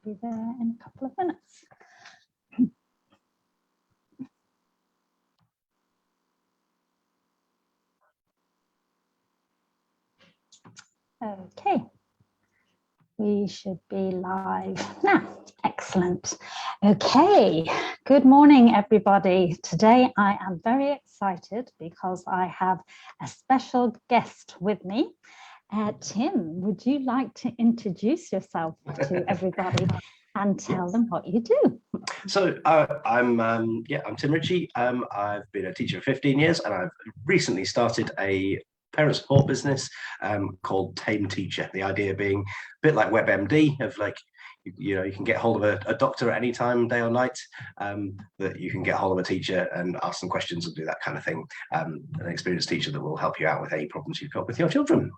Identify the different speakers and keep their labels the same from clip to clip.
Speaker 1: be there in a couple of minutes. Okay, we should be live now. Excellent. Okay, good morning, everybody. Today I am very excited because I have a special guest with me. Tim, would you like to introduce yourself to everybody and tell them what you do?
Speaker 2: So I'm Tim Ritchie. I've been a teacher for 15 years, and I've recently started a parent support business called Tame Teacher. The idea being a bit like WebMD, of like, you can get hold of a doctor at any time, day or night, that you can get hold of a teacher and ask them questions and do that kind of thing. An experienced teacher that will help you out with any problems you've got with your children.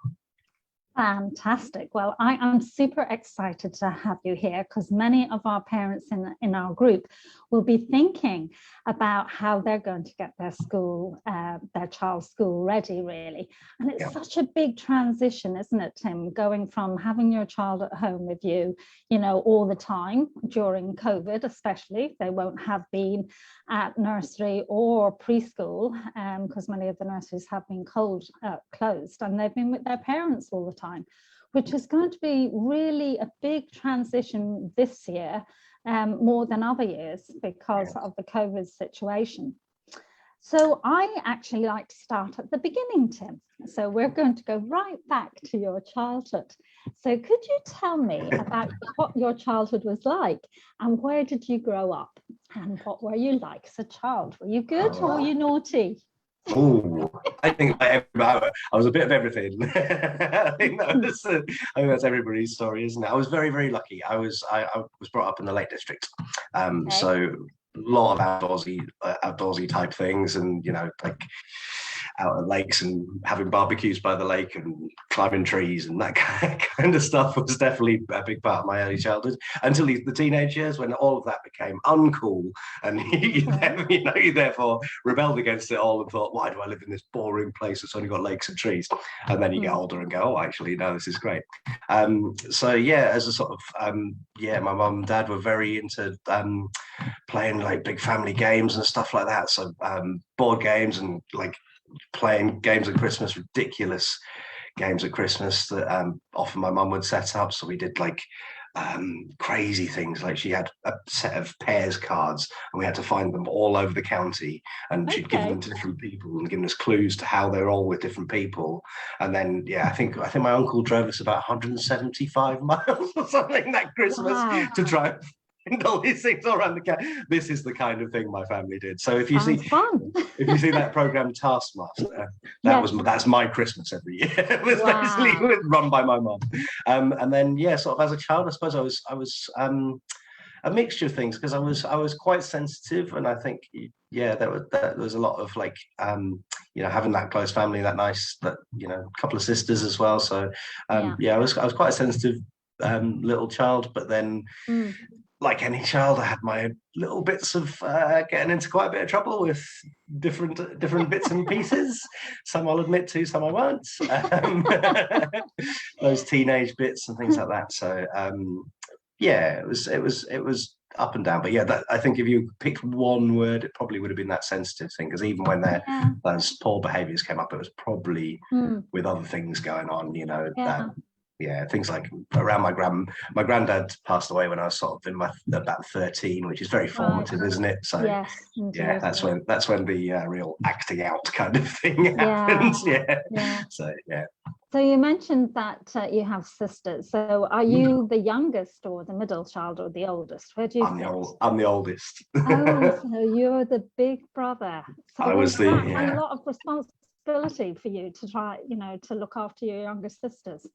Speaker 1: Fantastic. Well, I am super excited to have you here because many of our parents in our group will be thinking about how they're going to get their child's school ready, really. And it's such a big transition, isn't it, Tim, going from having your child at home with you, all the time during COVID, especially. They won't have been at nursery or preschool because many of the nurseries have been closed, and they've been with their parents all the time, which is going to be really a big transition this year, more than other years because of the COVID situation. So I actually like to start at the beginning, Tim. So we're going to go right back to your childhood. So could you tell me about what your childhood was like and where did you grow up and what were you like as a child? Were you good or were you naughty?
Speaker 2: Oh, I think I was a bit of everything. I think that's everybody's story, isn't it? I was very, very lucky. I was brought up in the Lake District, so a lot of outdoorsy type things, and like out at lakes and having barbecues by the lake and climbing trees and that kind of stuff was definitely a big part of my early childhood until the teenage years, when all of that became uncool and you therefore rebelled against it all and thought, why do I live in this boring place that's only got lakes and trees? And then you get older and go, oh, actually no, this is great. So yeah, as a sort of my mum and dad were very into playing like big family games and stuff like that, so board games and like playing games at Christmas, ridiculous games at Christmas that often my mum would set up. So we did like crazy things, like she had a set of pairs cards and we had to find them all over the county, and she'd give them to different people and given us clues to how they're all with different people. And then I think my uncle drove us about 175 miles or something that Christmas to try and all these things all around the country. This is the kind of thing my family did. So if you see that program Taskmaster, that's my Christmas every year. It was basically run by my mum. And then sort of as a child, I suppose I was a mixture of things, because I was quite sensitive, and I think there was a lot of like having that close family, a couple of sisters as well. So I was quite a sensitive little child, but then like any child, I had my little bits of getting into quite a bit of trouble with different bits and pieces. Some I'll admit to, some I won't. Those teenage bits and things like that. So it was up and down. But I think if you picked one word, it probably would have been that sensitive thing. Because even when those poor behaviours came up, it was probably with other things going on. Things like around my granddad passed away when I was sort of in about 13, which is very formative, isn't it? So that's when the real acting out kind of thing happens.
Speaker 1: So you mentioned that you have sisters. So are you the youngest or the middle child or the oldest? Where do you fit?
Speaker 2: I'm the oldest.
Speaker 1: Oh, so you're the big brother. So
Speaker 2: I was
Speaker 1: a lot of responsibility for you to try, to look after your younger sisters.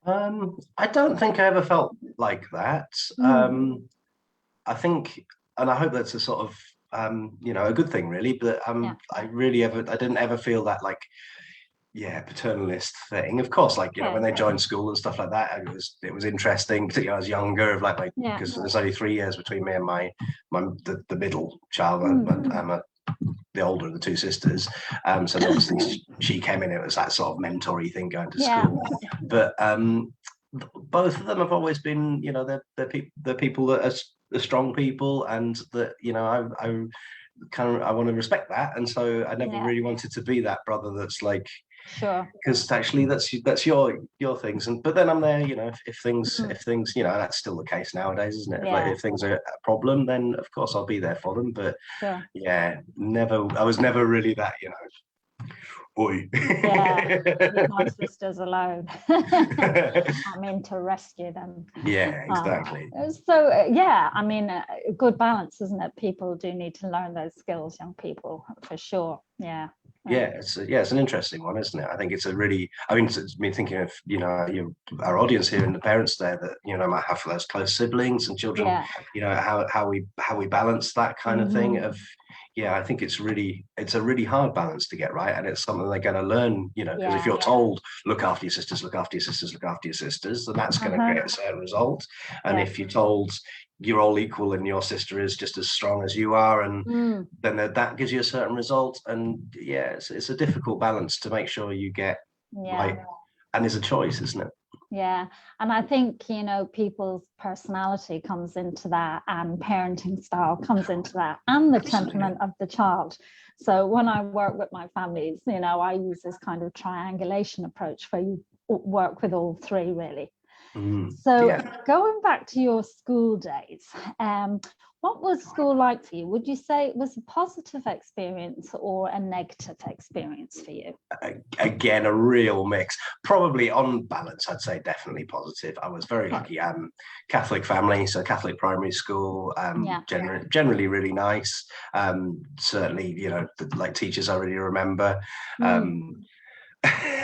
Speaker 2: I don't think I ever felt like that. I think, and I hope that's a sort of a good thing, really. But I didn't ever feel that like paternalist thing. Of course, like when they joined school and stuff like that, it was interesting, particularly as I was younger, of like because there's only 3 years between me and the middle child. I'm the older of the two sisters, so obviously she came in. It was that sort of mentory thing going to school, but both of them have always been, they're people that are strong people, and that, I want to respect that. And so I never really wanted to be that brother that's like,
Speaker 1: sure,
Speaker 2: because actually that's your things. And but then I'm there, if things, that's still the case nowadays, isn't it? Like if things are a problem, then of course I'll be there for them. But I was never really that, oi.
Speaker 1: Yeah, leave my sisters alone. I'm in to rescue them.
Speaker 2: Yeah, exactly.
Speaker 1: So I mean, a good balance, isn't it? People do need to learn those skills, young people, for sure. Yeah.
Speaker 2: It's an interesting one, isn't it? I think it's it's me thinking of, our audience here and the parents there that, might have those close siblings and children, how we balance that kind of thing of, I think it's a really hard balance to get right. And it's something they're going to learn, because if you're told, look after your sisters, look after your sisters, look after your sisters, then that's going to get a certain result. And if you're told you're all equal and your sister is just as strong as you are, and then that gives you a certain result. And it's a difficult balance to make sure you get right. And it's a choice, isn't it?
Speaker 1: Yeah, and I think, people's personality comes into that, and parenting style comes into that, and the temperament of the child. So when I work with my families, I use this kind of triangulation approach where you work with all three, really. So going back to your school days, what was school like for you? Would you say it was a positive experience or a negative experience for you?
Speaker 2: Again, a real mix. Probably on balance, I'd say definitely positive. I was very lucky. Catholic family, so Catholic primary school, generally really nice. Certainly, like teachers I really remember.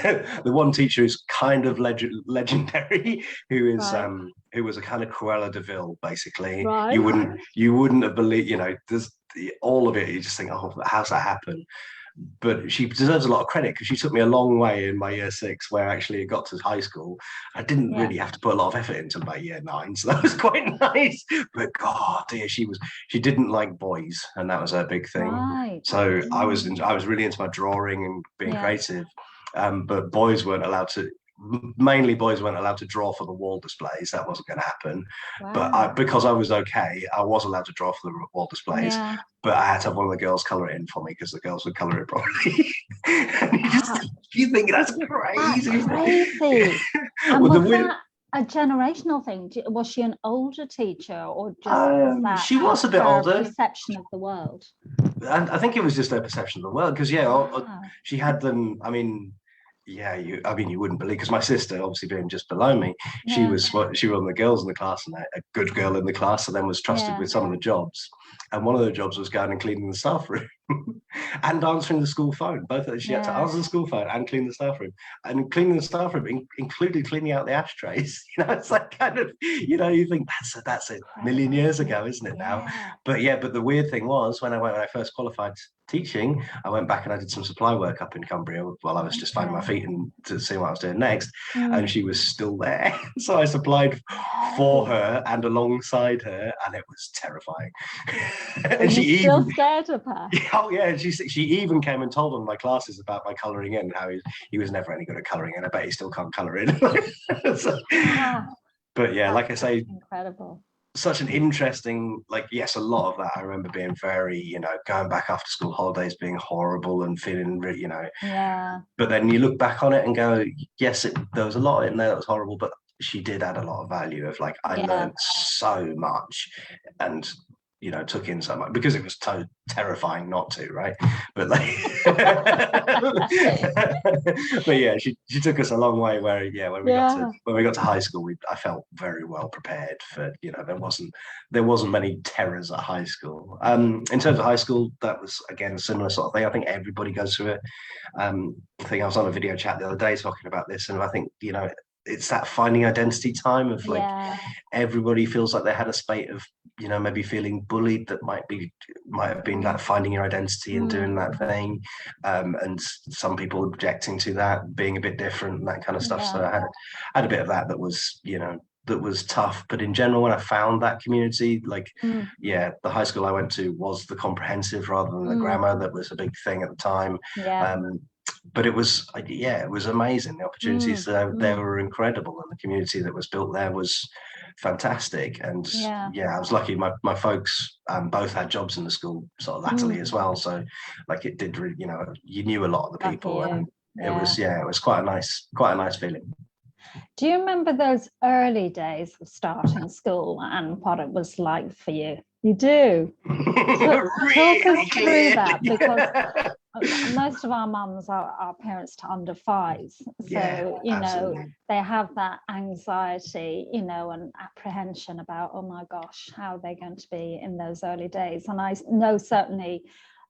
Speaker 2: The one teacher who's kind of legendary, who was a kind of Cruella de Vil, basically.
Speaker 1: Right.
Speaker 2: You wouldn't have believed, there's all of it. You just think, oh, how's that happen? But she deserves a lot of credit, because she took me a long way in my year 6, where actually it got to high school. I didn't really have to put a lot of effort into my year 9, so that was quite nice. But God, dear, she didn't like boys, and that was her big thing. Right. So I was really into my drawing and being creative. But boys weren't allowed to draw for the wall displays. That wasn't going to happen. Wow. But because I was okay, I was allowed to draw for the wall displays. Yeah. But I had to have one of the girls colour it in for me, because the girls would colour it properly. And you think that's crazy. That's crazy.
Speaker 1: And was that a generational thing? Was she an older teacher, or just
Speaker 2: she was a bit older?
Speaker 1: Perception of the world.
Speaker 2: I think it was just their perception of the world, because she had them. I mean, you wouldn't believe, because my sister, obviously being just below me, she was one of the girls in the class, and a good girl in the class, and then was trusted with some of the jobs. And one of the jobs was going and cleaning the staff room and answering the school phone. She had to answer the school phone and clean the staff room. And cleaning the staff room included cleaning out the ashtrays. It's like kind of, you think that's a million years ago, isn't it now? But the weird thing was, when I first qualified teaching, I went back and I did some supply work up in Cumbria while I was just finding my feet and to see what I was doing next. And she was still there. So I supplied for her and alongside her, and it was terrifying.
Speaker 1: And she still scared of her.
Speaker 2: Oh yeah, she even came and told one of my classes about my colouring in, how he was never any good at colouring in. I bet he still can't colour in. But like I say,
Speaker 1: incredible.
Speaker 2: Such an interesting, a lot of that I remember being very, going back after school holidays being horrible and feeling really, but then you look back on it and go, yes, there was a lot in there that was horrible, but she did add a lot of value of I learned so much, and took in so much, because it was terrifying not to, right? But but she took us a long way, where when we got to high school, I felt very well prepared for, there wasn't many terrors at high school. In terms of high school, that was again a similar sort of thing. I think everybody goes through it. I think I was on a video chat the other day talking about this, and I think it's that finding identity time of everybody feels like they had a spate of maybe feeling bullied, that might have been that finding your identity and doing that thing, and some people objecting to that being a bit different and that kind of stuff. So I had a bit of that was that was tough, but in general, when I found that community, the high school I went to was the comprehensive rather than the grammar. That was a big thing at the time. but it was, yeah, it was amazing. The opportunities there were incredible, and the community that was built there was fantastic. And yeah, I was lucky. My folks both had jobs in the school sort of latterly as well, so like it did really, you knew a lot of the people, and it was quite a nice feeling.
Speaker 1: Do you remember those early days of starting school and what it was like for you? You do. Talk us through that, because most of our mums are parents to under fives. So, they have that anxiety, and apprehension about, oh my gosh, how are they going to be in those early days? And I know certainly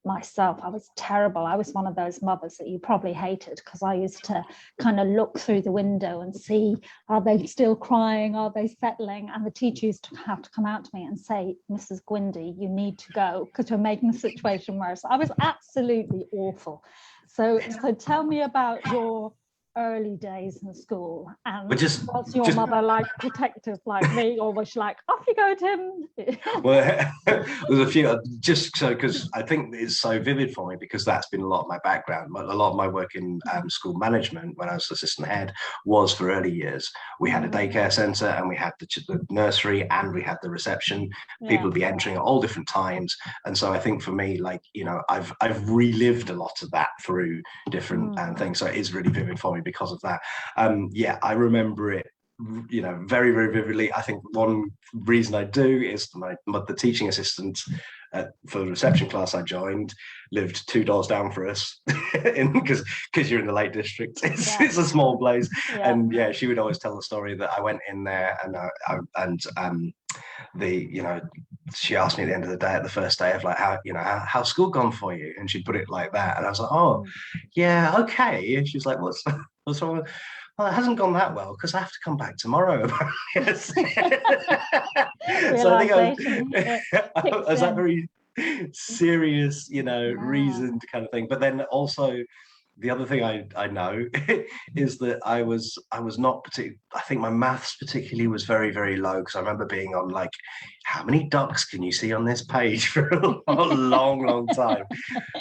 Speaker 1: myself, I was terrible. I was one of those mothers that you probably hated, because I used to kind of look through the window and see, are they still crying? Are they settling? And the teacher used to have to come out to me and say, Mrs. Gwyndy, you need to go because you're making the situation worse. I was absolutely awful. So tell me about your early days in school, and was your mother like protective like me, or was she like, off you go, Tim?
Speaker 2: Well, there's a few, just so, because I think it's so vivid for me, because that's been a lot of my background. A lot of my work in school management when I was assistant head was for early years. We had a daycare centre, and we had the nursery, and we had the reception. People would be entering at all different times, and so I think for me, like, I've relived a lot of that through different things, so it is really vivid for me because of that. I remember it, very, very vividly. I think one reason I do is the teaching assistant for the reception class I joined lived 2 doors down for us, because you're in the Lake District. It's a small place, and she would always tell the story that I went in there, and she asked me at the end of the day, at the first day, of like, how's school gone for you? And she'd put it like that, and I was like, oh yeah, okay. And she's like, what's wrong? Well, it hasn't gone that well because I have to come back tomorrow. Yes. So I think I was that very serious, reasoned kind of thing. But then also, the other thing I know is that I was not particularly, I think my maths particularly was very, very low, because I remember being on like, how many ducks can you see on this page for a long, long time?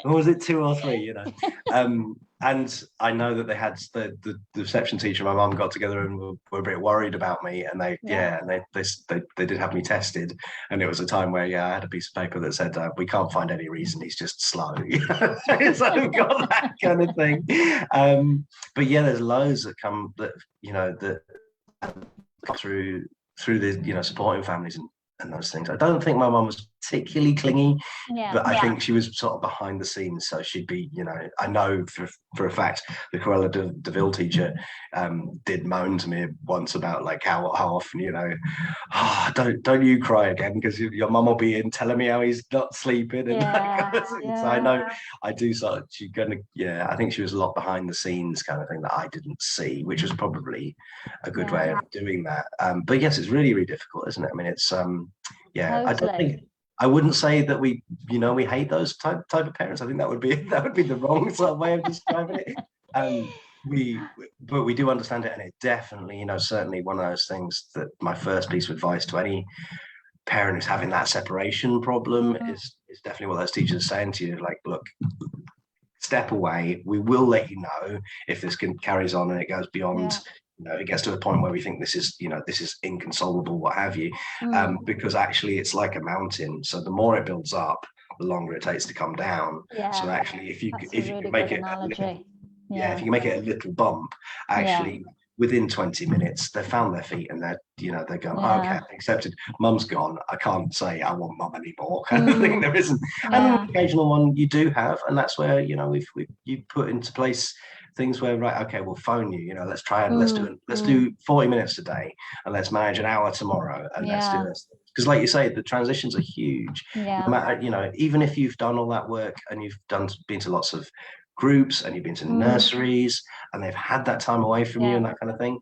Speaker 2: Or was it 2 or 3, and I know that they had the reception teacher and my mum got together and were a bit worried about me, and they did have me tested, and it was a time where I had a piece of paper that said, we can't find any reason, he's just slow. So I've got that kind of thing. But there's loads that come that through the supporting families and those things. I don't think my mum was particularly clingy, but I think she was sort of behind the scenes. So she'd be, I know for a fact the Cruella de Vil teacher did moan to me once about like how often, don't you cry again, because your mum will be in telling me how he's not sleeping, and that kind of thing. So I know I do sort of, I think she was a lot behind the scenes kind of thing that I didn't see, which was probably a good way of doing that. But yes, it's really, really difficult, isn't it? I mean, it's totally. I don't think, I wouldn't say that we hate those type of parents. I think that would be the wrong sort of way of describing it. But we do understand it, and it definitely, certainly one of those things that my first piece of advice to any parent who's having that separation problem is definitely what those teachers are saying to you, like, look, step away. We will let you know if this carries on and it goes beyond. It gets to a point where we think this is inconsolable, what have you, because actually it's like a mountain. So the more it builds up, the longer it takes to come down. So actually, if you can make it, if you can make it a little bump, actually within 20 minutes they've found their feet, and they're going, okay, accepted. Mum's gone. I can't say I want mum anymore. Kind of thing. There isn't. And an occasional one you do have, and that's where you put into place things where, right, okay, we'll phone you, let's try and let's do 40 minutes a day, and let's manage an hour tomorrow, and let's do this, because like you say, the transitions are huge. No matter, even if you've done all that work and you've been to lots of groups and you've been to nurseries and they've had that time away from you and that kind of thing,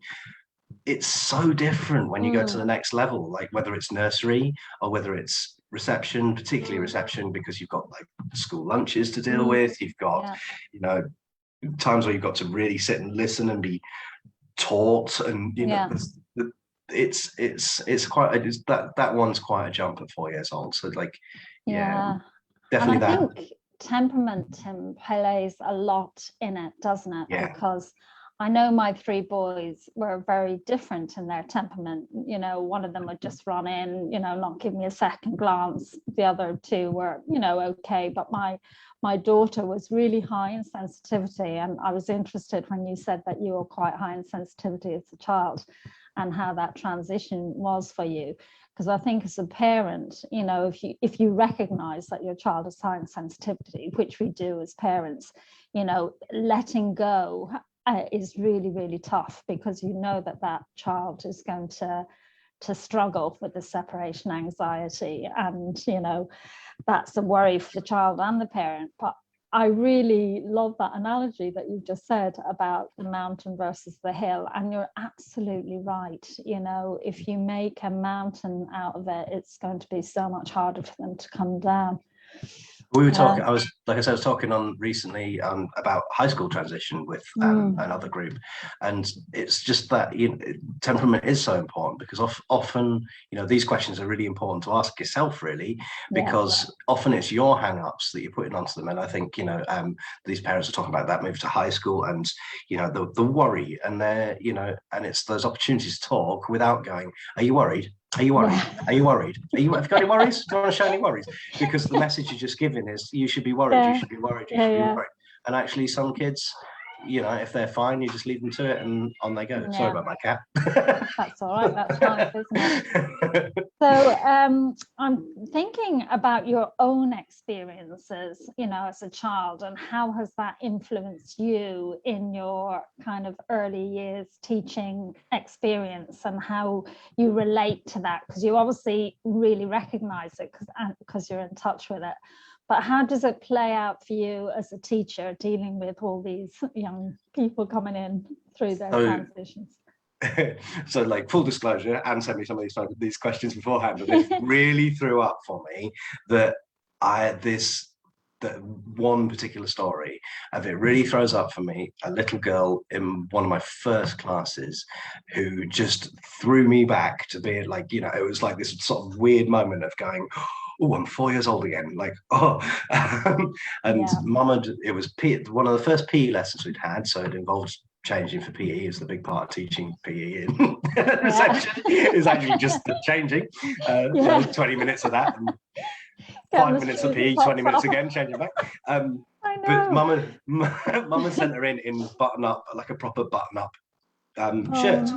Speaker 2: it's so different when you go to the next level, like whether it's nursery or whether it's reception, particularly reception, because you've got like school lunches to deal with, you've got times where you've got to really sit and listen and be taught, and it's quite that one's quite a jump at 4 years old. So like definitely that.
Speaker 1: temperament plays a lot in it, doesn't it?
Speaker 2: Yeah.
Speaker 1: Because I know my 3 boys were very different in their temperament. You know, one of them would just run in, you know, not give me a second glance. The other 2 were, you know, okay. But my daughter was really high in sensitivity. And I was interested when you said that you were quite high in sensitivity as a child and how that transition was for you. Because I think as a parent, you know, if you recognize that your child is high in sensitivity, which we do as parents, you know, letting go is really, really tough, because you know that that child is going to struggle with the separation anxiety, and you know that's a worry for the child and the parent. But I really love that analogy that you just said about the mountain versus the hill, and you're absolutely right. You know, if you make a mountain out of it, it's going to be so much harder for them to come down.
Speaker 2: We were talking, I was talking on recently about high school transition with another group. And it's just that, you know, temperament is so important, because often, you know, these questions are really important to ask yourself, really, because often it's your hang-ups that you're putting onto them. And I think, you know, these parents are talking about that move to high school and, you know, the worry, and they're, you know, and it's those opportunities to talk without going, are you worried? Are you worried? Are you worried? Have you got any worries? Do you want to show any worries? Because the message you're just giving is you should be worried, you should be worried, you should be worried. And actually some kids, you know, if they're fine, you just leave them to it and on they go. Sorry about my cat.
Speaker 1: That's all right, that's life, isn't it? So I'm thinking about your own experiences, you know, as a child, and how has that influenced you in your kind of early years teaching experience, and how you relate to that, because you obviously really recognize it because you're in touch with it. But how does it play out for you as a teacher, dealing with all these young people coming in through their transitions?
Speaker 2: So, like, full disclosure, Anne sent me some of these questions beforehand, and it really threw up for me that that one particular story, and it really throws up for me a little girl in one of my first classes who just threw me back to being like, you know, it was like this sort of weird moment of going, oh, I'm 4 years old again, like, oh. And Mama, it was one of the first PE lessons we'd had, so it involved changing for PE. Is the big part of teaching PE is actually just the changing. 20 minutes of that, and 5 minutes of PE, 20 minutes again, changing back. But Mama sent her in button up, like a proper button up shirt,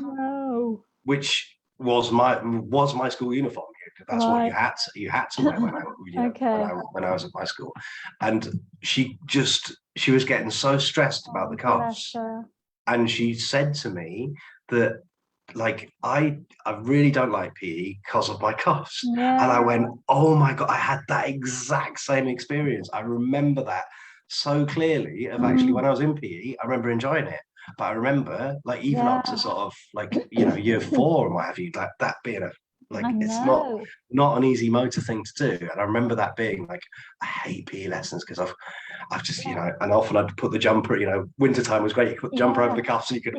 Speaker 2: which was my school uniform. That's what you had to wear when I was at my school. And she was getting so stressed about the cuffs, and she said to me that, like, I really don't like PE because of my cuffs. And I went, oh my God, I had that exact same experience. I remember that so clearly of actually when I was in PE, I remember enjoying it. But I remember, like, even up to sort of, like, you know, year 4 and what have you, like that being it's not an easy motor thing to do. And I remember that being like, I hate PE lessons because I've just, you know, and often I'd put the jumper, you know, wintertime was great, you could put the jumper over the cuffs and you could,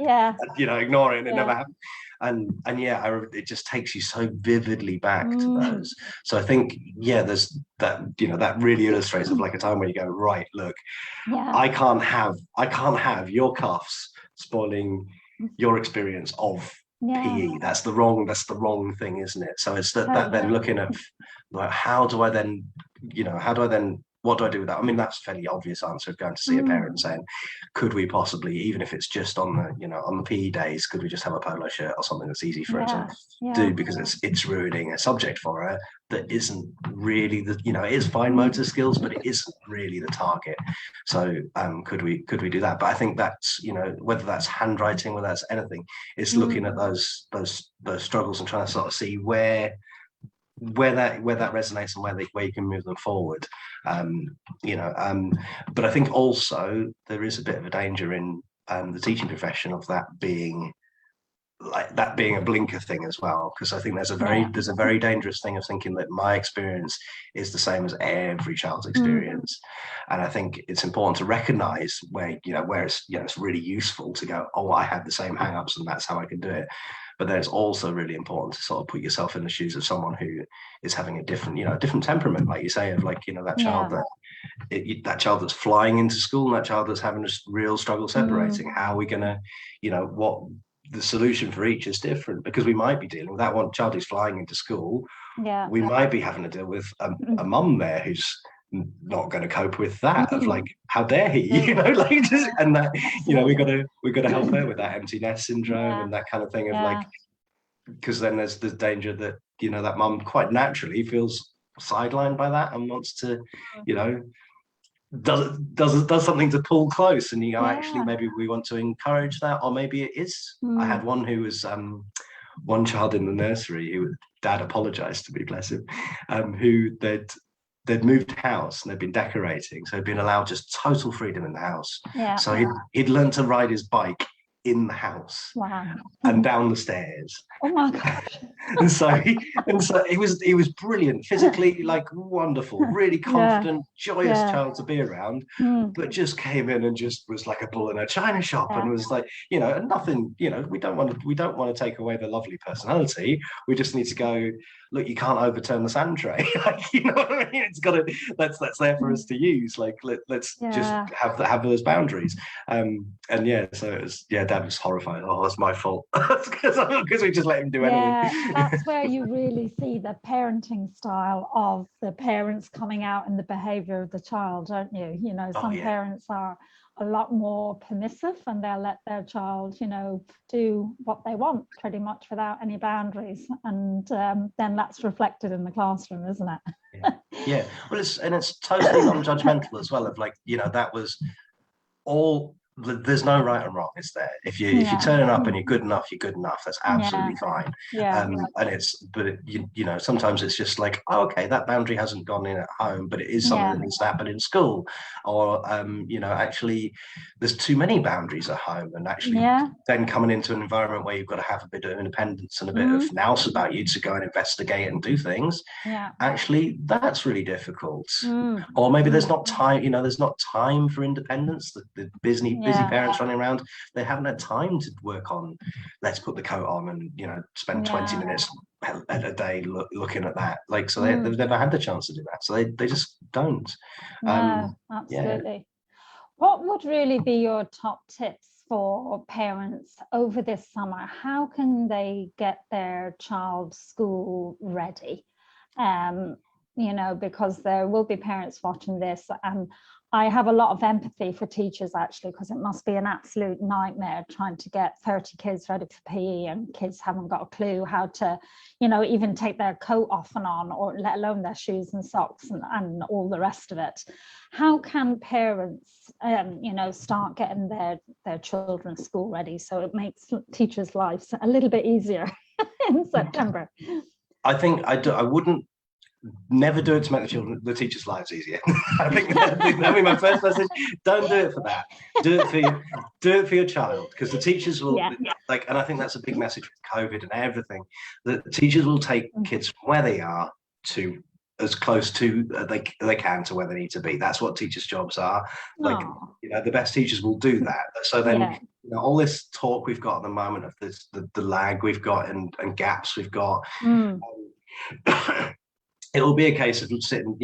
Speaker 2: you know, ignore it, and it never happened. And it just takes you so vividly back to those. So I think, there's that, you know, that really illustrates of like a time where you go, right, look, I can't have your cuffs spoiling your experience of PE. That's the wrong thing, isn't it? So it's that then looking at, like, what do I do with that? I mean, that's a fairly obvious answer of going to see a parent saying, could we possibly, even if it's just on the PE days, could we just have a polo shirt or something that's easy for her to do, because it's ruining a subject for her that isn't really it is fine motor skills, but it isn't really the target. So could we do that? But I think that's, you know, whether that's handwriting, whether that's anything, it's looking at those struggles and trying to sort of see where that resonates and where you can move them forward. But I think also there is a bit of a danger in the teaching profession of that being a blinker thing as well, because I think there's a very dangerous thing of thinking that my experience is the same as every child's experience. And I think it's important to recognize where it's really useful to go, oh, I had the same hang-ups and that's how I can do it. But then it's also really important to sort of put yourself in the shoes of someone who is having a different temperament, like you say, of like, you know, that child that that child that's flying into school and that child that's having a real struggle separating. How are we going to, what the solution for each is different, because we might be dealing with that one child who's flying into school.
Speaker 1: Yeah.
Speaker 2: We might be having to deal with a mum there who's not going to cope with that, of like, how dare he, like, just, and that, we got to help her with that empty nest syndrome and that kind of thing of like, because then there's the danger that, that mum quite naturally feels sidelined by that and wants to, does something to pull close, and actually maybe we want to encourage that, or maybe it is. I had one who was one child in the nursery who dad apologized to me, bless him, who they'd moved house and they'd been decorating, so he'd been allowed just total freedom in the house. So he'd learned to ride his bike in the house.
Speaker 1: Wow.
Speaker 2: And down the stairs.
Speaker 1: Oh my gosh.
Speaker 2: and so he was brilliant, physically, like wonderful, really confident, joyous child to be around, but just came in and just was like a bull in a china shop, and was like, and nothing, we don't want to take away the lovely personality. We just need to go, look, you can't overturn the sand tray. Like, you know what I mean? It's got to, that's there for us to use. Like, let's just have those boundaries. So it was, dad was horrified. Oh, it's my fault. because we just let him do anything.
Speaker 1: That's where you really see the parenting style of the parents coming out in the behavior of the child, don't you? Some parents are a lot more permissive, and they'll let their child, do what they want pretty much without any boundaries, and then that's reflected in the classroom, isn't it?
Speaker 2: Yeah. Well, it's totally non-judgmental as well, of like, that was all. There's no right and wrong, is there? If you turn up and you're good enough, you're good enough. That's absolutely fine. And sometimes it's just like, oh, okay, that boundary hasn't gone in at home, but it is something that needs to happen in school. Or actually there's too many boundaries at home, and actually then coming into an environment where you've got to have a bit of independence and a bit of nous about you to go and investigate and do things. Actually, that's really difficult. Or maybe there's not time, there's not time for independence. The busy parents running around, they haven't had time to work on, let's put the coat on and spend 20 minutes a day looking at that, like, so they've never had the chance to do that, so they just don't.
Speaker 1: Absolutely. What would really be your top tips for parents over this summer? How can they get their child school ready? Because there will be parents watching this, and I have a lot of empathy for teachers, actually, because it must be an absolute nightmare trying to get 30 kids ready for PE, and kids haven't got a clue how to, even take their coat off and on, or let alone their shoes and socks and all the rest of it. How can parents, start getting their children's school ready so it makes teachers' lives a little bit easier in September?
Speaker 2: I think I wouldn't never do it to make the teachers' lives easier. I think that'd be my first message. Don't do it for that. Do it for your child, because the teachers will like, and I think that's a big message with COVID and everything, that the teachers will take kids from where they are to as close to they can to where they need to be. That's what teachers' jobs are. Like, the best teachers will do that. So then all this talk we've got at the moment of this, the lag we've got and gaps we've got, it will be a case of sitting,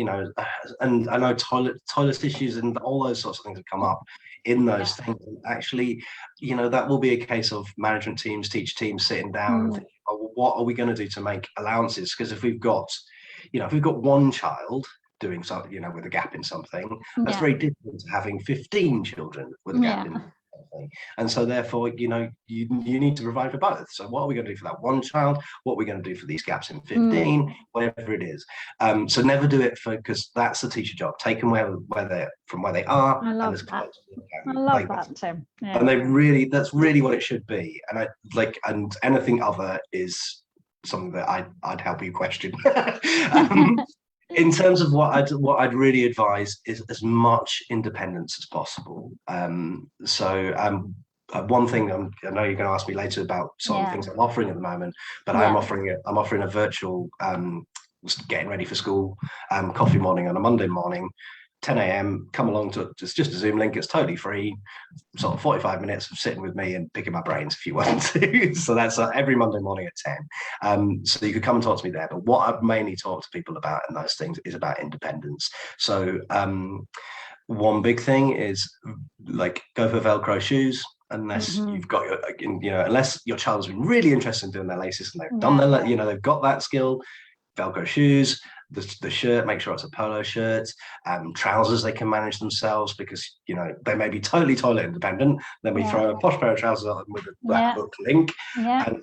Speaker 2: and I know toilet issues and all those sorts of things have come up in those things. And actually, that will be a case of management teams, teacher teams sitting down and thinking, oh, what are we going to do to make allowances? Because if we've got one child doing something, with a gap in something, that's very different to having 15 children with a gap in something. And so therefore, you need to provide for both. So what are we going to do for that one child? What are we going to do for these gaps in 15? Whatever it is. So never do it because that's the teacher job. Take them where they are.
Speaker 1: I love that. I love that too. Yeah.
Speaker 2: And that's really what it should be. And and anything other is something that I'd help you question. In terms of what I'd really advise is as much independence as possible. One thing I know you're going to ask me later about some of the things I'm offering at the moment, but I'm offering a virtual getting ready for school coffee morning on a Monday morning, 10 a.m, come along to just a Zoom link. It's totally free, sort of 45 minutes of sitting with me and picking my brains if you want to. So that's every Monday morning at 10. So you could come and talk to me there. But what I've mainly talked to people about in those things is about independence. So one big thing is like go for Velcro shoes. Unless you've got unless your child has been really interested in doing their laces and they've done their, they've got that skill. Velcro shoes, the shirt, make sure it's a polo shirt, trousers they can manage themselves, because they may be totally toilet independent. Then we throw a posh pair of trousers on with a black hook link, and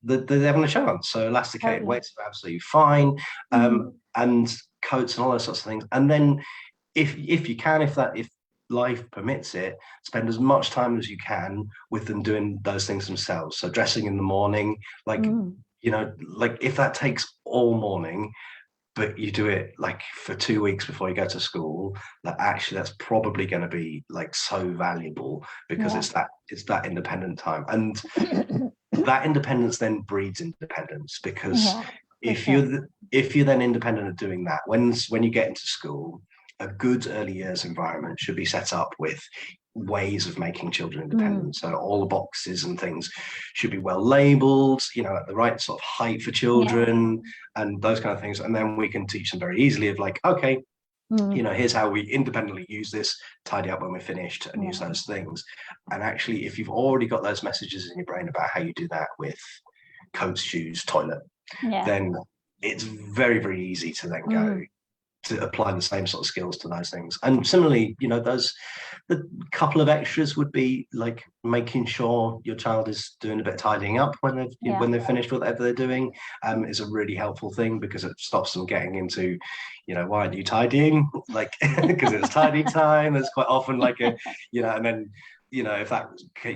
Speaker 2: they're having a chance. So elasticated weights are absolutely fine, and coats and all those sorts of things. And then if you can, if life permits it, spend as much time as you can with them doing those things themselves. So dressing in the morning, like if that takes all morning, but you do it like for 2 weeks before you go to school, that's probably going to be like so valuable, because it's that independent time. And that independence then breeds independence, because if you're then independent of doing that, when you get into school, a good early years environment should be set up with ways of making children independent. So all the boxes and things should be well labeled, at the right sort of height for children, and those kind of things. And then we can teach them very easily of like, okay, here's how we independently use this, tidy up when we're finished, and use those things. And actually, if you've already got those messages in your brain about how you do that with coats, shoes, toilet, then it's very, very easy to then go to apply the same sort of skills to those things. And similarly, the couple of extras would be like making sure your child is doing a bit of tidying up when they've finished whatever they're doing, is a really helpful thing, because it stops them getting into, why aren't you tidying? Like, because it's tidy time. There's quite often like and then, if that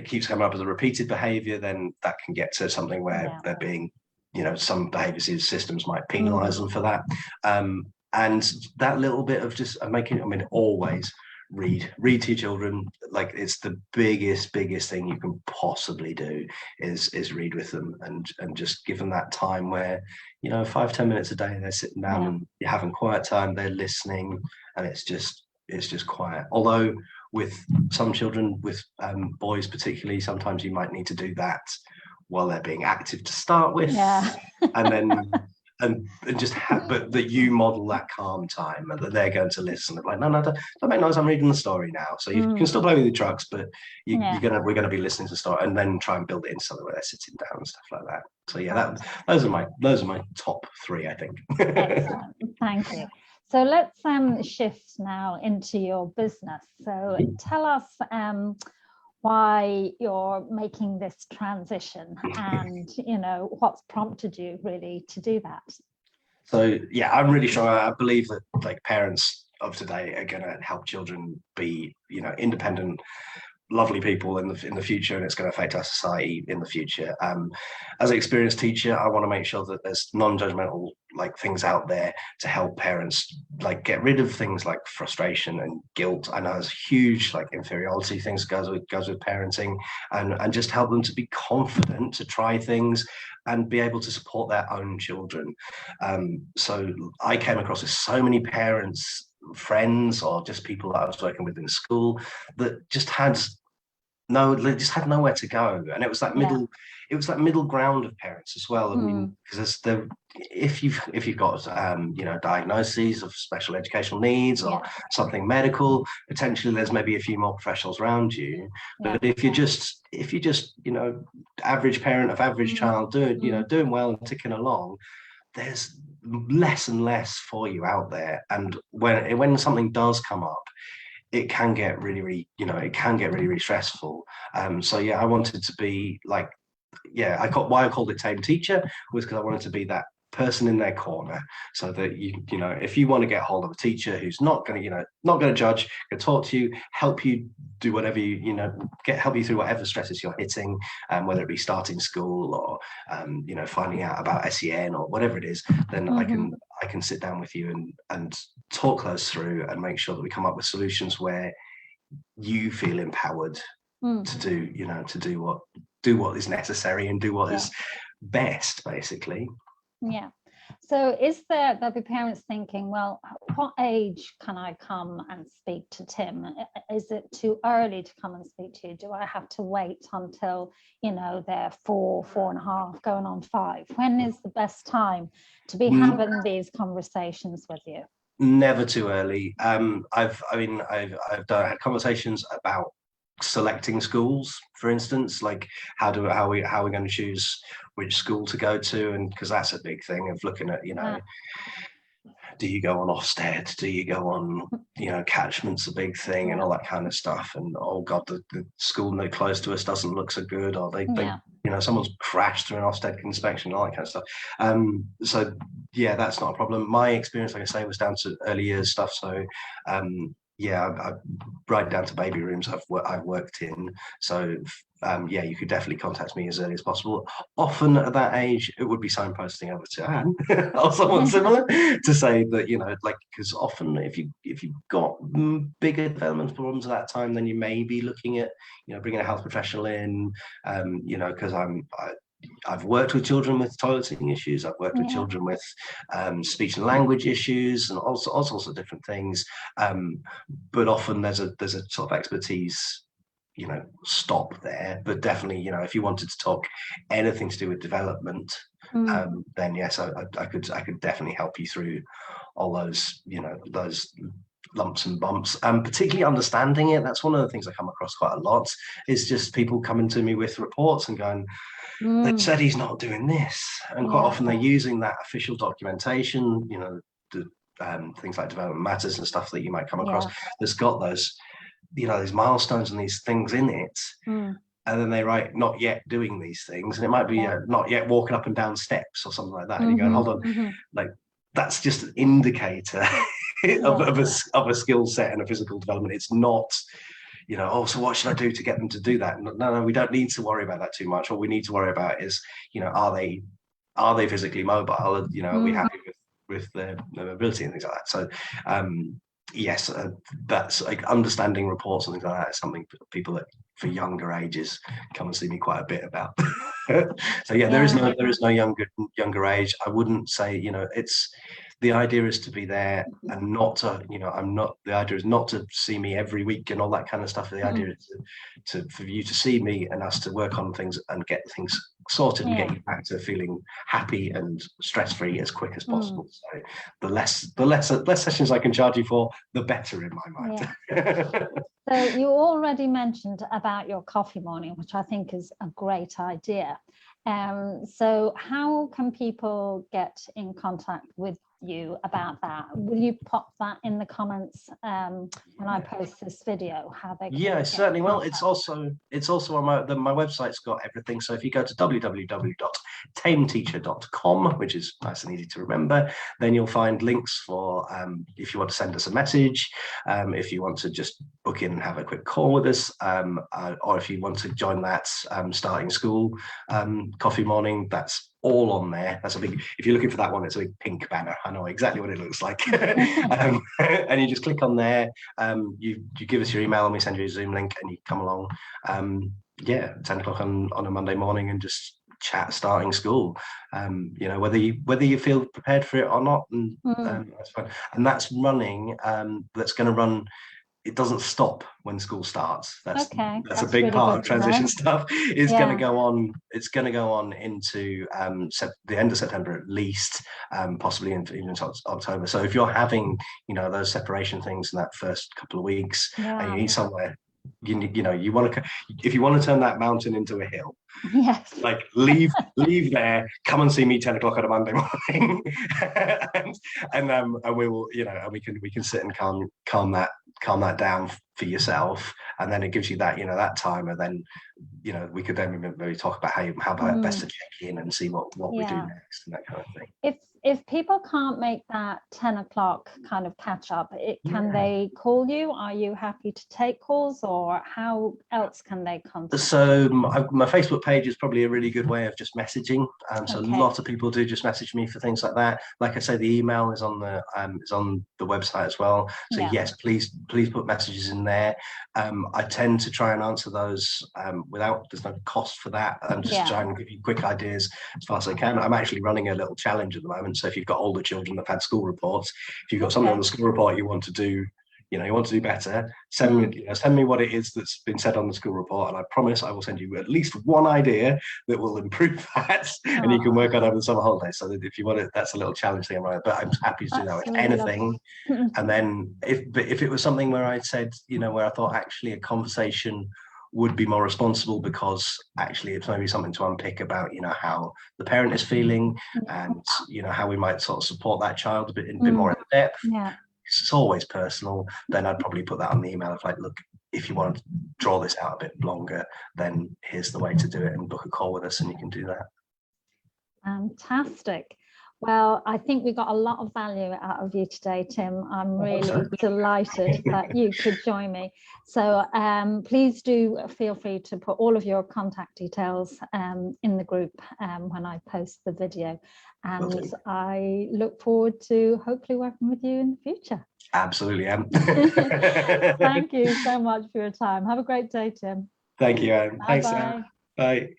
Speaker 2: keeps coming up as a repeated behavior, then that can get to something where they're being, some behavior systems might penalize them for that. And that little bit of just always read to your children. Like, it's the biggest thing you can possibly do is read with them, and just give them that time where 5-10 minutes a day they're sitting down and you're having quiet time, they're listening, and it's just quiet. Although with some children, with boys particularly, sometimes you might need to do that while they're being active to start with, and then and just but that you model that calm time, and that they're going to listen. They're like, no, don't make noise, I'm reading the story now. So you can still play with your trucks, but we're going to be listening to the story, and then try and build it into something where they're sitting down and stuff like that. So those are my top 3, I think.
Speaker 1: Excellent. Thank you. So let's shift now into your business. So tell us why you're making this transition, and what's prompted you really to do that.
Speaker 2: So I'm really sure, I believe that like parents of today are going to help children be independent, lovely people in the future, and it's going to affect our society in the future. As an experienced teacher, I want to make sure that there's non-judgmental like things out there to help parents like get rid of things like frustration and guilt. I know there's huge like inferiority things goes with parenting, and just help them to be confident to try things and be able to support their own children. So I came across with so many parents, friends, or just people that I was working with in school that just had nowhere to go, and it was that middle ground of parents as well. I mean, because if you've got diagnoses of special educational needs or something medical, potentially there's maybe a few more professionals around you. But if you're just average parent of average child doing well and ticking along, there's less and less for you out there. And when something does come up, it can get really stressful. So I wanted to be like, why I called it Tame Teacher was because I wanted to be that person in their corner, so that if you want to get hold of a teacher who's not going to judge, going to talk to you, help you do whatever help you through whatever stresses you're hitting, whether it be starting school or finding out about SEN or whatever it is, then I can sit down with you and talk those through, and make sure that we come up with solutions where you feel empowered to do what is necessary and do what is best, basically.
Speaker 1: So there'll be parents thinking, well, what age can I come and speak to Tim? Is it too early to come and speak to you? Do I have to wait until, they're 4.5, going on 5? When is the best time to be having these conversations with you?
Speaker 2: Never too early. I've had conversations about selecting schools, for instance, like how are we going to choose which school to go to, and because that's a big thing of looking at, do you go on Ofsted, do you go on, catchment's a big thing, and all that kind of stuff, and oh god, the school no close to us doesn't look so good, or they someone's crashed through an Ofsted inspection, all that kind of stuff. So yeah, that's not a problem. My experience, like I say, was down to early years stuff, so I right down to baby rooms I've worked in. So you could definitely contact me as early as possible. Often at that age, it would be signposting over to Anne or someone similar to say that, because often if you've got bigger developmental problems at that time, then you may be looking at, bringing a health professional in, because I've worked with children with toileting issues. I've worked with children with speech and language issues, and all sorts of different things. But often there's a sort of expertise, stop there. But definitely, if you wanted to talk anything to do with development, then yes, I could definitely help you through all those, those lumps and bumps, and particularly understanding it. That's one of the things I come across quite a lot, is just people coming to me with reports and going, they said he's not doing this, and quite often they're using that official documentation, things like development matters and stuff that you might come across that's got those, these milestones and these things in it, and then they write not yet doing these things, and it might be not yet walking up and down steps or something like that, and you go, hold on, like that's just an indicator of a skill set and a physical development. It's not, so what should I do to get them to do that? No, we don't need to worry about that too much. What we need to worry about is, are they physically mobile? Are we happy with their mobility and things like that? So yes, that's like understanding reports and things like that is something people that for younger ages come and see me quite a bit about. So there is no younger age. I wouldn't say, it's, the idea is to be there and not to, the idea is not to see me every week and all that kind of stuff. The idea is for you to see me and us to work on things and get things sorted and get you back to feeling happy and stress-free as quick as possible. So the less sessions I can charge you for, the better in my mind.
Speaker 1: So you already mentioned about your coffee morning, which I think is a great idea. So how can people get in contact with you about that? Will you pop that in the comments when I post this video? How they can
Speaker 2: certainly. Well, it's also on my website's got everything. So if you go to www.tameteacher.com, which is nice and easy to remember, then you'll find links for if you want to send us a message, if you want to just book in and have a quick call with us, or if you want to join that starting school coffee morning, that's all on there. That's a big, if you're looking for that one, it's a big pink banner. I know exactly what it looks like. And you just click on there, you give us your email and we send you a Zoom link and you come along 10 o'clock on a Monday morning and just chat starting school, whether you feel prepared for it or not, and that's fine. And that's running, that's going to run, it doesn't stop when school starts. That's a big really part of transition stuff. It's going to go on. It's going to go on into the end of September at least, possibly even October. So if you're having, those separation things in that first couple of weeks, and you need somewhere, you want to, if you want to turn that mountain into a hill, like leave there, come and see me 10 o'clock on a Monday morning, and we will, and we can sit and calm that down for yourself, and then it gives you that that time, and then we could then maybe talk about how best to check in and see what we do next and that kind of thing.
Speaker 1: If people can't make that 10 o'clock kind of catch up, can they call you? Are you happy to take calls, or how else can they contact?
Speaker 2: So my Facebook page is probably a really good way of just messaging. So a lot of people do just message me for things like that. Like I say, the email is on the website as well. So yes, please put messages in there. I tend to try and answer those there's no cost for that. I'm just trying to give you quick ideas as far as I can. I'm actually running a little challenge at the moment parents. So if you've got older children that've had school reports, if you've got something on the school report you want to do, you want to do better, send me what it is that's been said on the school report, and I promise I will send you at least one idea that will improve that, and you can work on over the summer holidays. So that if you want it, that's a little challenge thing, right? But I'm happy to do that with anything. And then if it was something where I said, where I thought actually a conversation would be more responsible, because actually it's maybe something to unpick about, how the parent is feeling, and how we might sort of support that child a bit more in depth.
Speaker 1: Yeah.
Speaker 2: It's always personal. Then I'd probably put that on the email of like, look, if you want to draw this out a bit longer, then here's the way to do it, and book a call with us and you can do that.
Speaker 1: Fantastic. Well, I think we got a lot of value out of you today, Tim. I'm really delighted that you could join me. So please do feel free to put all of your contact details in the group when I post the video. And I look forward to hopefully working with you in the future.
Speaker 2: Absolutely, Anne.
Speaker 1: Thank you so much for your time. Have a great day, Tim.
Speaker 2: Thank you, Anne. Thanks, Anne. Bye.